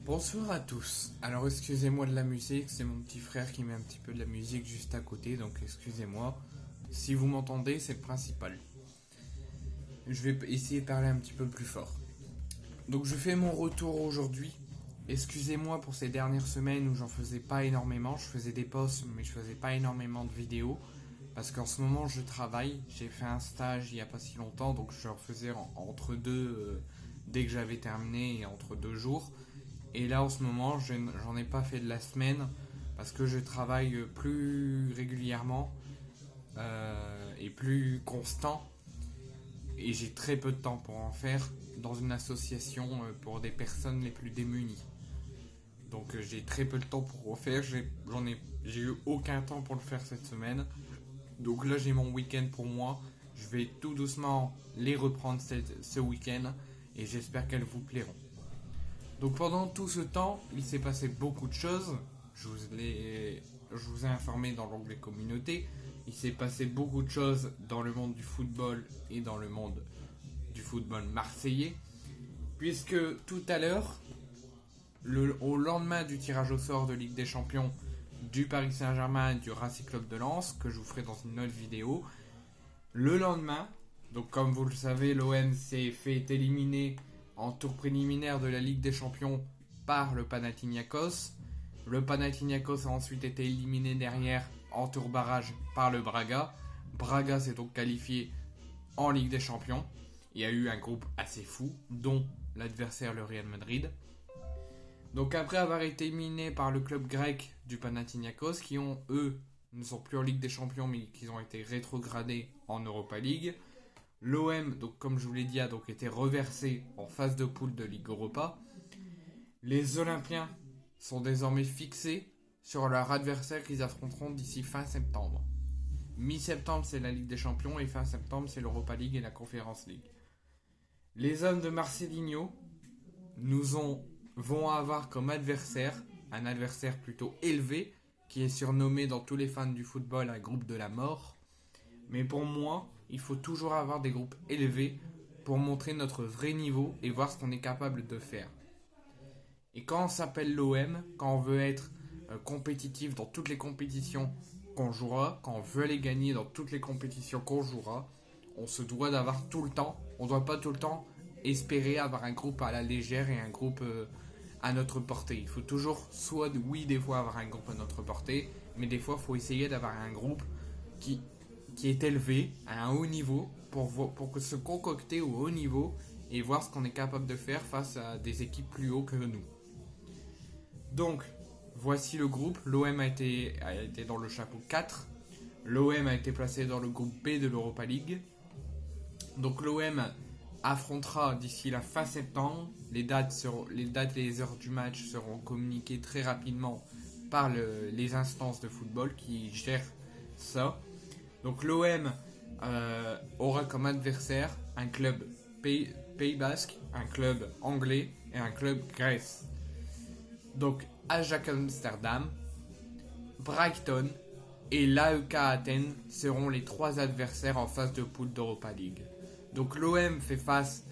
Bonsoir à tous. Alors excusez-moi de la musique, c'est mon petit frère qui met un petit peu de la musique juste à côté, donc excusez-moi. Si vous m'entendez, c'est le principal. Je vais essayer de parler un petit peu plus fort. Donc je fais mon retour aujourd'hui. Excusez-moi pour ces dernières semaines où j'en faisais pas énormément. Je faisais des posts, mais je faisais pas énormément de vidéos. Parce qu'en ce moment je travaille. J'ai fait un stage il y a pas si longtemps, donc je le faisais entre deux, dès que j'avais terminé et entre 2 jours. Et là en ce moment j'en ai pas fait de la semaine parce que je travaille plus régulièrement et plus constant et j'ai très peu de temps pour en faire dans une association pour des personnes les plus démunies. Donc j'ai très peu de temps pour en faire, j'ai eu aucun temps pour le faire cette semaine. Donc là j'ai mon week-end pour moi, je vais tout doucement les reprendre ce week-end et j'espère qu'elles vous plairont. Donc pendant tout ce temps, il s'est passé beaucoup de choses. Je vous ai informé dans l'onglet communauté. Il s'est passé beaucoup de choses dans le monde du football et dans le monde du football marseillais. Puisque tout à l'heure, au lendemain du tirage au sort de Ligue des Champions du Paris Saint-Germain et du Racing Club de Lens, que je vous ferai dans une autre vidéo, le lendemain, donc comme vous le savez, l'OM s'est fait éliminer en tour préliminaire de la Ligue des Champions par le Panathinaikos. Le Panathinaikos a ensuite été éliminé derrière en tour barrage par le Braga. Braga s'est donc qualifié en Ligue des Champions. Il y a eu un groupe assez fou, dont l'adversaire le Real Madrid. Donc après avoir été éliminé par le club grec du Panathinaikos, qui ont eux ne sont plus en Ligue des Champions mais qui ont été rétrogradés en Europa League. L'OM, donc comme je vous l'ai dit, a donc été reversé en phase de poule de Ligue Europa. Les Olympiens sont désormais fixés sur leur adversaire qu'ils affronteront d'ici fin septembre. Mi-septembre, c'est la Ligue des Champions et fin septembre, c'est l'Europa League et la Conference League. Les hommes de Marcelinho vont avoir comme adversaire un adversaire plutôt élevé qui est surnommé dans tous les fans du football un groupe de la mort. Mais pour moi, il faut toujours avoir des groupes élevés pour montrer notre vrai niveau et voir ce qu'on est capable de faire. Et quand on s'appelle l'OM, quand on veut être compétitif dans toutes les compétitions qu'on jouera, quand on veut les gagner dans toutes les compétitions qu'on jouera, on se doit d'avoir tout le temps, on ne doit pas tout le temps espérer avoir un groupe à la légère et un groupe à notre portée. Il faut toujours, soit oui, des fois avoir un groupe à notre portée, mais des fois il faut essayer d'avoir un groupe qui est élevé à un haut niveau pour se concocter au haut niveau et voir ce qu'on est capable de faire face à des équipes plus haut que nous. Donc, voici le groupe. L'OM a été dans le chapeau 4. L'OM a été placé dans le groupe B de l'Europa League. Donc l'OM affrontera d'ici la fin septembre. Les dates et les heures du match seront communiquées très rapidement par les instances de football qui gèrent ça. Donc l'OM aura comme adversaire un club Pays Basque, un club anglais et un club Grèce. Donc Ajax Amsterdam, Brighton et l'AEK Athènes seront les 3 adversaires en phase de poule d'Europa League. Donc l'OM fait face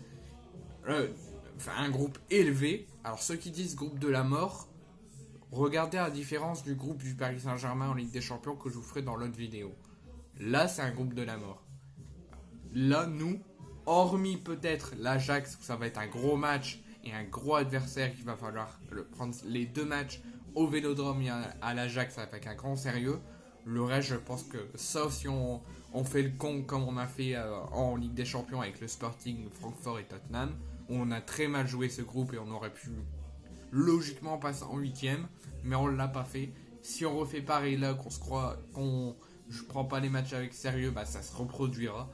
à un groupe élevé. Alors ceux qui disent groupe de la mort, regardez la différence du groupe du Paris Saint-Germain en Ligue des Champions que je vous ferai dans l'autre vidéo. Là, c'est un groupe de la mort. Là, nous, hormis peut-être l'Ajax, où ça va être un gros match et un gros adversaire qu'il va falloir prendre les 2 matchs au Vélodrome et à l'Ajax avec un grand sérieux. Le reste, je pense que, sauf si on fait le con comme on a fait en Ligue des Champions avec le Sporting, Francfort et Tottenham, où on a très mal joué ce groupe et on aurait pu logiquement passer en 8ème, mais on ne l'a pas fait. Si on refait pareil là, qu'on se croit, je prends pas les matchs avec sérieux, bah ça se reproduira.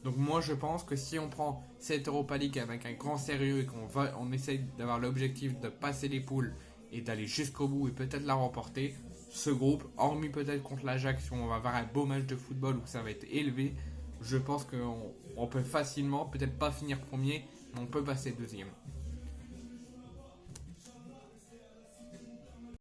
Donc moi je pense que si on prend cette Europa League avec un grand sérieux et qu'on essaye d'avoir l'objectif de passer les poules et d'aller jusqu'au bout et peut-être la remporter, ce groupe, hormis peut-être contre l'Ajax où on va avoir un beau match de football où ça va être élevé, je pense qu'on peut facilement, peut-être pas finir premier, mais on peut passer deuxième.